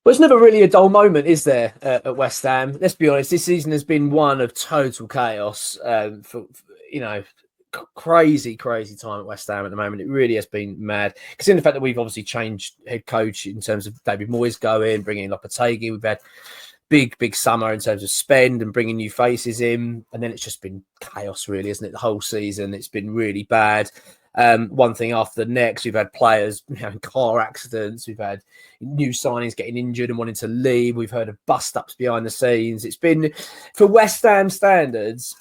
Well, it's never really a dull moment, is there, at West Ham? Let's be honest. This season has been one of total chaos. For you know, crazy time at West Ham at the moment. It really has been mad. Considering the fact that we've obviously changed head coach in terms of David Moyes going, bringing in Lopetegui. We've had big summer in terms of spend and bringing new faces in, and then it's just been chaos, really, isn't it? The whole season, it's been really bad. One thing after the next. We've had players in car accidents. We've had new signings getting injured and wanting to leave. We've heard of bust-ups behind the scenes. It's been, for West Ham standards,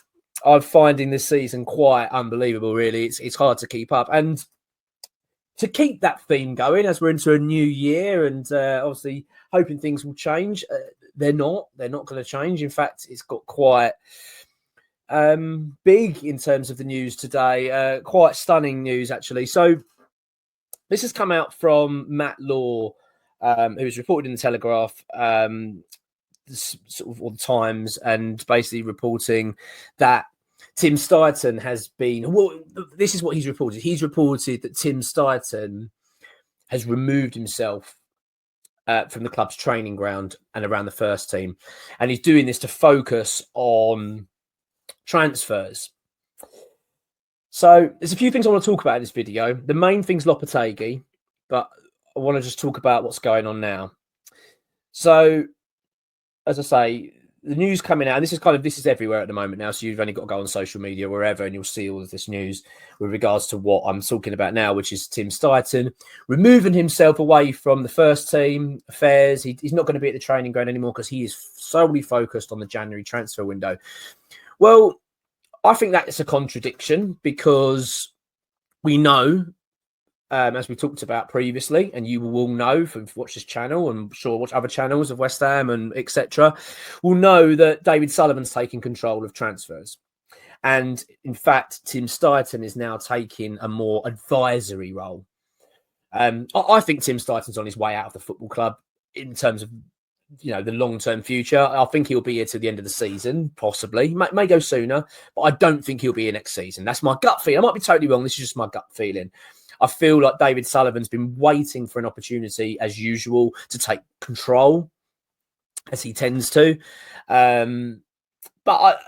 I'm finding this season quite unbelievable, really. It's hard to keep up. And to keep that theme going as we're into a new year and obviously hoping things will change, they're not going to change. In fact, it's got quite big in terms of the news today. Quite stunning news, actually. So this has come out from Matt Law, who was reported in the Telegraph, sort of all the Times, and basically reporting that Tim Stediten has been. Well, this is what he's reported. He's reported that Tim Stediten has removed himself from the club's training ground and around the first team, and he's doing this to focus on transfers. So there's a few things I want to talk about in this video. The main thing's Lopetegui, but I want to just talk about what's going on now. So, as I say, the news coming out, and this is everywhere at the moment now, so you've only got to go on social media, wherever, and you'll see all of this news with regards to what I'm talking about now, which is Tim Stediten removing himself away from the first team affairs. He's not going to be at the training ground anymore because he is solely focused on the January transfer window. Well, I think that is a contradiction because we know, as we talked about previously, and you will know if you've watched this channel and I'm sure watch other channels of West Ham and etc., will know that David Sullivan's taking control of transfers. And in fact, Tim Stediten is now taking a more advisory role. I think Tim Steiten's on his way out of the football club in terms of the long-term future. I think he'll be here till the end of the season, possibly. May go sooner, but I don't think he'll be here next season. That's my gut feeling. I might be totally wrong. This is just my gut feeling. I feel like David Sullivan's been waiting for an opportunity, as usual, to take control, as he tends to. But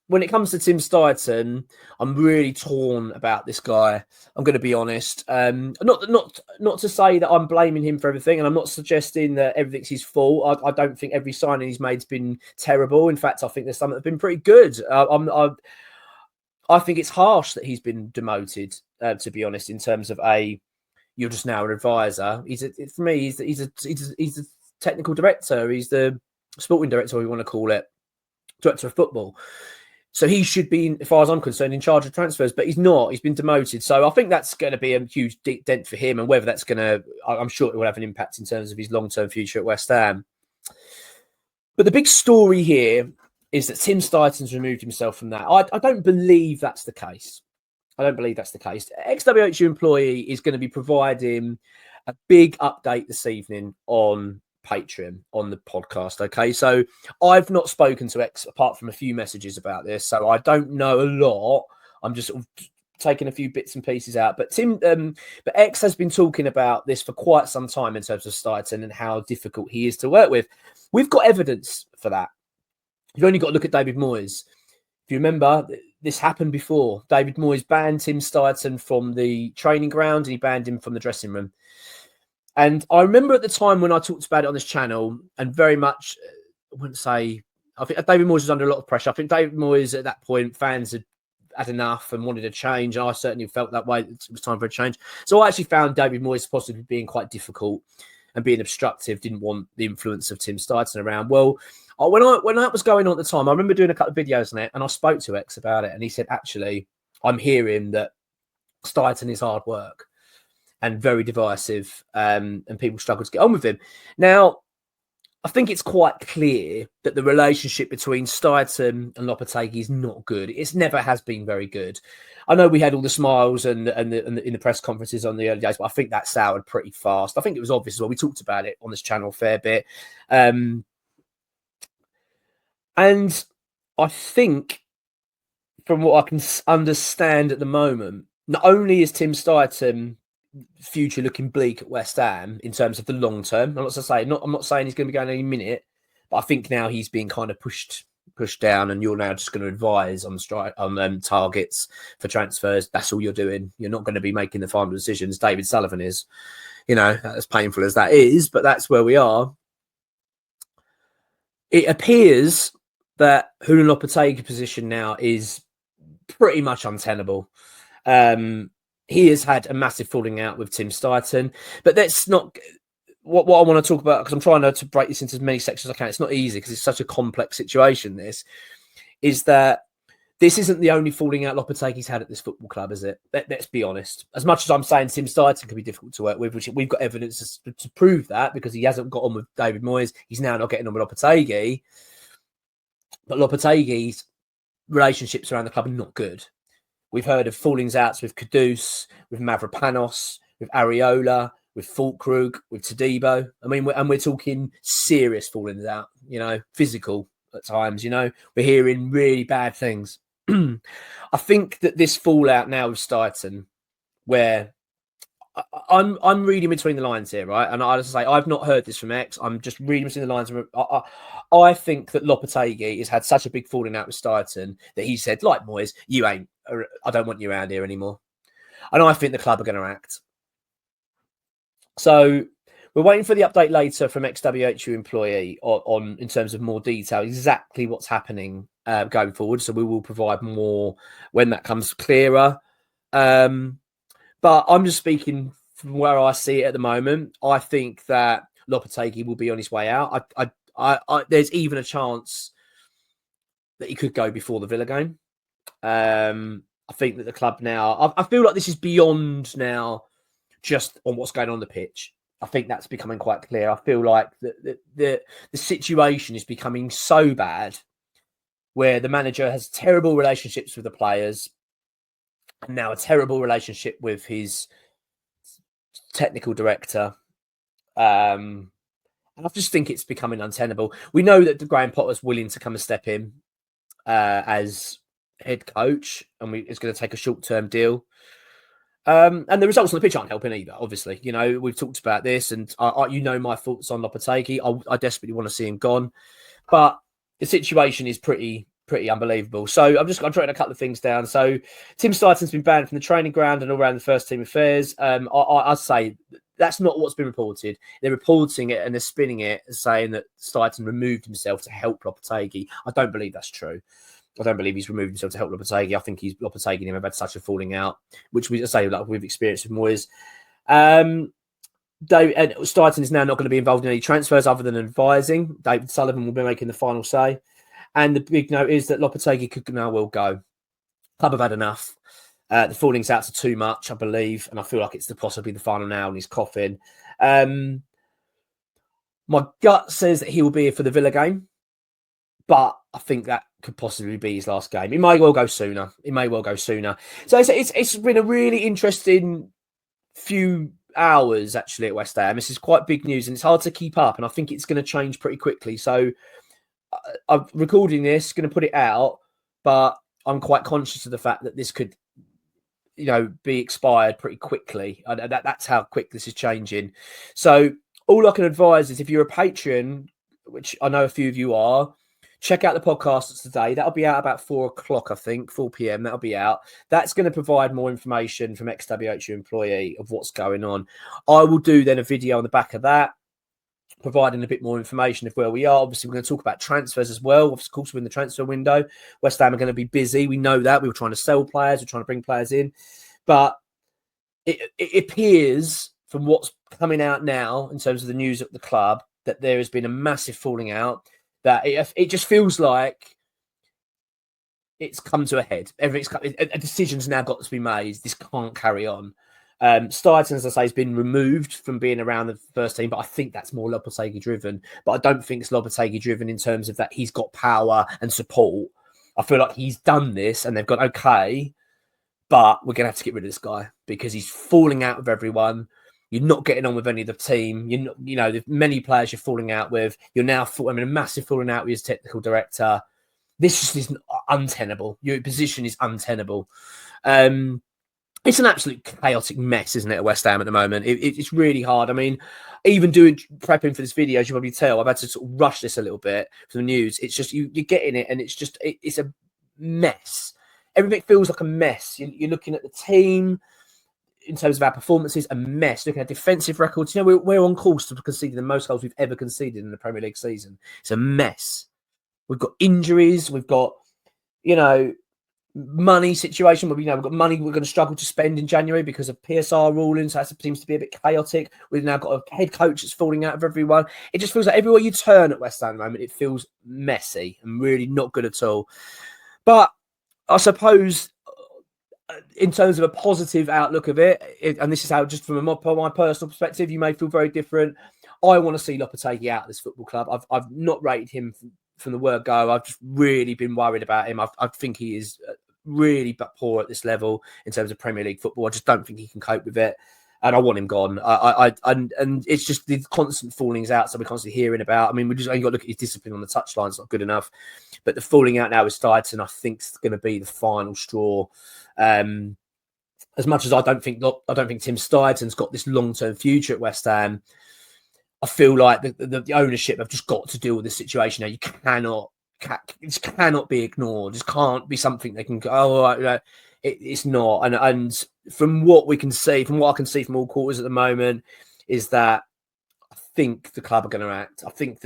when it comes to Tim Stediten, I'm really torn about this guy. I'm going to be honest. Not to say that I'm blaming him for everything, and I'm not suggesting that everything's his fault. I don't think every signing he's made's been terrible. In fact, I think there's some that have been pretty good. I think it's harsh that he's been demoted, to be honest, in terms of you're just now an advisor. For me, he's a technical director. He's the sporting director, what we want to call it, director of football. So he should be, as far as I'm concerned, in charge of transfers, but he's not. He's been demoted. So I think that's going to be a huge dent for him, and whether that's going to, I'm sure it will have an impact in terms of his long-term future at West Ham. But the big story here is that Tim Steiten's removed himself from that. I don't believe that's the case. I don't believe that's the case. XWHU employee is going to be providing a big update this evening on Patreon, on the podcast. Okay, so I've not spoken to X apart from a few messages about this, so I don't know a lot. I'm just sort of taking a few bits and pieces out. But but X has been talking about this for quite some time in terms of Steidten and how difficult he is to work with. We've got evidence for that. You've only got to look at David Moyes. If you remember, this happened before. David Moyes banned Tim Stediten from the training ground and he banned him from the dressing room. And I remember at the time when I talked about it on this channel, and very much, I wouldn't say, I think David Moyes was under a lot of pressure. I think David Moyes at that point, fans had enough and wanted a change. I certainly felt that way. It was time for a change. So I actually found David Moyes possibly being quite difficult and being obstructive, didn't want the influence of Tim Stediten around. Well, when that was going on at the time, I remember doing a couple of videos on it, and I spoke to X about it, and he said, actually, I'm hearing that Steidten is hard work and very divisive, and people struggle to get on with him. Now, I think it's quite clear that the relationship between Steidten and Lopetegui is not good. It never has been very good. I know we had all the smiles and in the press conferences on the early days, but I think that soured pretty fast. I think it was obvious as well. We talked about it on this channel a fair bit. And I think, from what I can understand at the moment, not only is Tim Stediten future looking bleak at West Ham in terms of the long term. I'm not saying he's going to be going any minute, but I think now he's being kind of pushed down, and you're now just going to advise on targets for transfers. That's all you're doing. You're not going to be making the final decisions. David Sullivan is, as painful as that is, but that's where we are. It appears that Julen Lopetegui's position now is pretty much untenable. He has had a massive falling out with Tim Stediten, but that's not what I want to talk about, because I'm trying to break this into as many sections as I can. It's not easy because it's such a complex situation. This is that this isn't the only falling out Lopetegui's had at this football club, is it? Let's be honest. As much as I'm saying Tim Stediten can be difficult to work with, which we've got evidence to prove that, because he hasn't got on with David Moyes, he's now not getting on with Lopetegui. But Lopetegui's relationships around the club are not good. We've heard of fallings outs with Kudus, with Mavropanos, with Areola, with Fulkrug, with Todibo. I mean, we're talking serious fallings out, physical at times, We're hearing really bad things. I think that this fallout now with Steidten, where I'm reading between the lines here, right? And I just say I've not heard this from X. I'm just reading between the lines. I think that Lopetegui has had such a big falling out with Steidten that he said, like Moyes, I don't want you around here anymore. And I think the club are going to act. So we're waiting for the update later from XWHU employee on in terms of more detail, exactly what's happening going forward. So we will provide more when that comes clearer. But I'm just speaking from where I see it at the moment. I think that Lopetegui will be on his way out. There's even a chance that he could go before the Villa game. I think that the club now, I feel like this is beyond now just on what's going on the pitch. I think that's becoming quite clear. I feel like the situation is becoming so bad where the manager has terrible relationships with the players, and now a terrible relationship with his technical director. And I just think it's becoming untenable. We know that Graham Potter's willing to come and step in as head coach, and it's going to take a short-term deal. And the results on the pitch aren't helping either, obviously. We've talked about this, and my thoughts on Lopetegui. I desperately want to see him gone. But the situation is pretty unbelievable. So I'm trying a couple of things down. So Tim Stediten's been banned from the training ground and all around the first team affairs. I'd say that's not what's been reported. They're reporting it and they're spinning it as saying that Steidten removed himself to help Lopetegui. I don't believe that's true. I don't believe he's removed himself to help Lopetegui. I think Lopetegui and him have had such a falling out, which we've experienced with Moyes. And Steidten is now not going to be involved in any transfers other than advising. David Sullivan will be making the final say. And the big note is that Lopetegui will go. Club have had enough. The fallings outs are too much, I believe, and I feel like it's possibly the final nail in his coffin. My gut says that he will be here for the Villa game, but I think that could possibly be his last game. It may well go sooner. So it's been a really interesting few hours, actually, at West Ham. This is quite big news, and it's hard to keep up, and I think it's going to change pretty quickly. So I'm recording this, going to put it out, but I'm quite conscious of the fact that this could, be expired pretty quickly. That's how quick this is changing. So all I can advise is if you're a patron, which I know a few of you are, check out the podcast today. That'll be out about 4 o'clock, I think, 4 p.m. That'll be out. That's going to provide more information from XWHU employee of what's going on. I will do then a video on the back of that, providing a bit more information of where we are. Obviously, we're going to talk about transfers as well. Of course, we're in the transfer window. West Ham are going to be busy. We know that. We were trying to sell players. We're trying to bring players in. But it appears from what's coming out now in terms of the news at the club that there has been a massive falling out, that it just feels like it's come to a head. A decision's now got to be made. This can't carry on. Steidten, as I say, has been removed from being around the first team, but I think that's more Lopetegui driven. But I don't think it's Lopetegui driven in terms of that he's got power and support. I feel like he's done this and they've gone, okay, but we're going to have to get rid of this guy because he's falling out with everyone. You're not getting on with any of the team. There's many players you're falling out with. You're now a massive falling out with his technical director. This just is untenable. Your position is untenable. it's an absolute chaotic mess, isn't it, at West Ham at the moment? It's really hard. I mean, even prepping for this video, as you probably tell, I've had to sort of rush this a little bit for the news. It's just you're getting it, and it's just it's a mess. Everything feels like a mess. You're looking at the team in terms of our performances, a mess. Looking at defensive records, you know, we're on course to concede the most goals we've ever conceded in the Premier League season. It's a mess. We've got injuries. We've got, you know, money situation where we've got money we're going to struggle to spend in January because of PSR rulings. So that seems to be a bit chaotic. We've now got a head coach that's falling out of everyone. It just feels like everywhere you turn at West Ham at the moment, it feels messy and really not good at all. But I suppose in terms of a positive outlook of it, and this is how, just from my personal perspective, you may feel very different. I want to see Lopetegui out of this football club. I've not rated him from the word go. I've just really been worried about him. I think he is really poor at this level in terms of Premier League football. I just don't think he can cope with it, and I want him gone. And it's just the constant fallings out. So we're constantly hearing about. I mean, we just only got to look at his discipline on the touchline. It's not good enough. But the falling out now with Steidten, I think, is going to be the final straw. As much as I don't think Tim Stediten's got this long-term future at West Ham, I feel like the ownership have just got to deal with this situation now. It cannot be ignored. It can't be something they can go, oh, right, it's not. And from what we can see, from what I can see from all quarters at the moment, is that I think the club are going to act. I think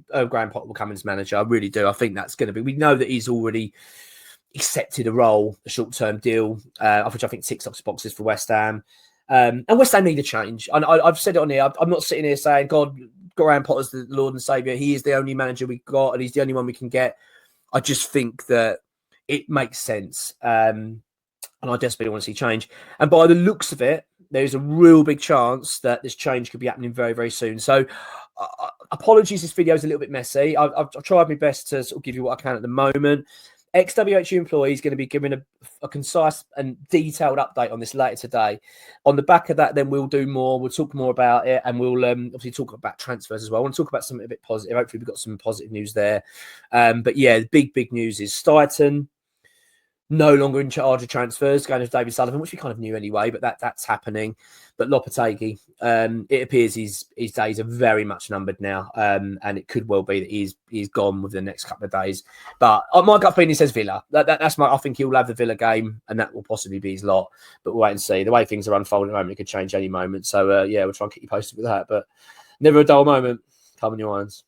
Graham Potter will come as manager. I really do. I think that's going to be. We know that he's already accepted a short-term deal, which I think ticks off boxes for West Ham. And West Ham need a change. And I've said it on here. I'm not sitting here saying, God, Graham Potter's the Lord and Saviour. He is the only manager we've got, and he's the only one we can get. I just think that it makes sense. And I desperately want to see change. And by the looks of it, there's a real big chance that this change could be happening very, very soon. So apologies, this video is a little bit messy. I've tried my best to sort of give you what I can at the moment. Ex-WHU employee is going to be giving a concise and detailed update on this later today. On the back of that, then we'll do more. We'll talk more about it, and we'll obviously talk about transfers as well. I want to talk about something a bit positive. Hopefully, we've got some positive news there. But yeah, the big news is Steidten no longer in charge of transfers, going to David Sullivan, which we kind of knew anyway, but that's happening. But Lopetegui, it appears his days are very much numbered now, and it could well be that he's gone within the next couple of days. But my gut feeling says Villa. That's I think he'll have the Villa game, and that will possibly be his lot. But we'll wait and see. The way things are unfolding at the moment, it could change any moment. So yeah, we'll try and keep you posted with that. But never a dull moment. Come on your irons.